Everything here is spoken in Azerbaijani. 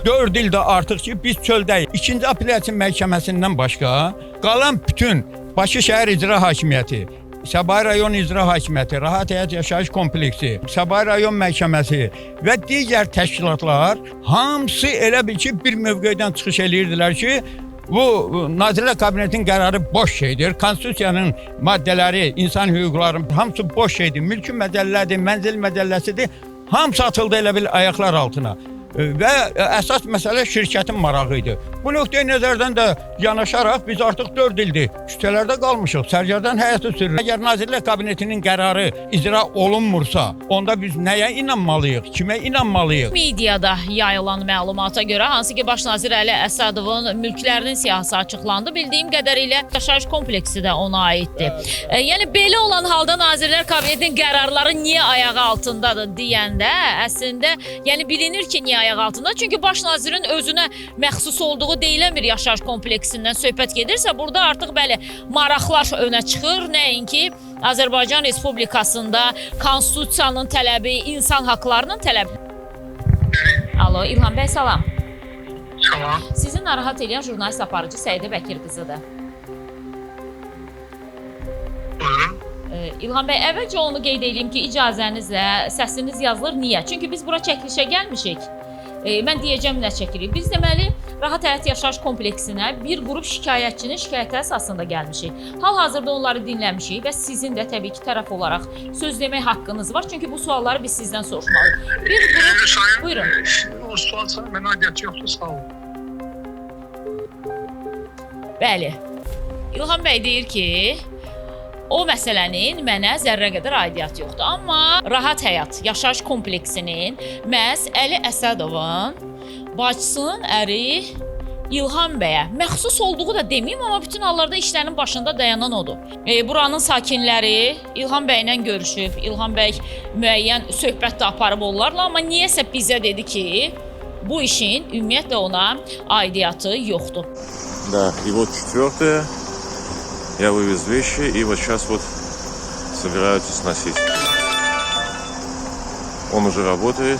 4 ildə artıq ki, biz çöldəyik. 2-ci apellyasiya məhkəməsindən başqa qalan bütün Bakı şəhər icra hakimiyyəti, Səbail rayon icra hakimiyyəti, Rahat Həyat Yaşayış kompleksi, Səbail rayon məhkəməsi və digər təşkilatlar hamısı elə bil ki, bir mövqedən çıxış eləyirdilər ki, bu Nazirlər Kabinetinin qərarı boş şeydir. Konstitusiyanın maddələri, insan hüquqları hamısı boş şeydir. Mülki məcəllədir, mənzil məcəlləsidir. Hamısı atıldı elə bil ayaqlar altına. Və əsas məsələ şirkətin marağı idi. Bu nöqteyi nəzərdən də yanaşaraq biz artıq 4 ildir küçələrdə qalmışıq, sərgərdan həyatı sürürük. Əgər Nazirlər Kabinetinin qərarı icra olunmursa, onda biz nəyə inanmalıyıq, kimə inanmalıyıq? Mediada yayılan məlumata görə, hansı ki, Baş nazir Əli Əsədovun mülklərinin siyahısı açıqlandı. Bildiyim qədərilə yaşayış kompleksi də ona aiddir. Yəni, belə olan halda Nazirlər Kabinetinin qərarları niyə ayağı altındadır deyəndə, əslində, yəni bilinir ki, niyə ayağı altında. Çünki baş nazirin özünə məxsus olduğu deyilən bir yaşayış kompleksindən söhbət gedirsə, burada artıq bəli maraqlar önə çıxır. Nəinki Azərbaycan Respublikasında konstitusiyanın tələbi, insan haqlarının tələbi. Alo, İlham bəy, salam. Salam. Sizi narahat edən jurnalist aparıcı Səidə Bəkir qızıdır. Buyurun. İlham bəy, əvvəlcə onu qeyd edeyim ki, icazənizlə səsiniz yazılır. Niyə? Çünki biz bura çəkilişə gəlmişik. Mən deyəcəm nə çəkirik. Biz deməli, Rahat Həyat Yaşayış kompleksinə bir qrup şikayətçinin şikayəti əsasında gəlmişik. Hal-hazırda onları dinləmişik və sizin də təbii ki, tərəf olaraq söz demək haqqınız var. Çünki bu sualları biz sizdən soruşmalıyıq. Bir qrup... Buyurun. O sual sana mənə aidiyyəti yoxdur, sağ olun. Bəli. İlham bəy deyir ki, o məsələnin mənə zərrə qədər aidiyyatı yoxdur. Amma Rahat Həyat Yaşayış kompleksinin məhz Əli Əsədovun bacısının əri İlham bəyə məxsus olduğu da deməyim, amma bütün hallarda işlərin başında dayanan odur. Buranın sakinləri İlham bəylə görüşüb, İlham bəy müəyyən söhbət də aparıb onlarla, amma niyəsə bizə dedi ki, bu işin ümumiyyətlə ona aidiyyatı yoxdur. Да, и вот четвертое. Я вывез вещи, и вот сейчас вот собираются сносить. Он уже работает.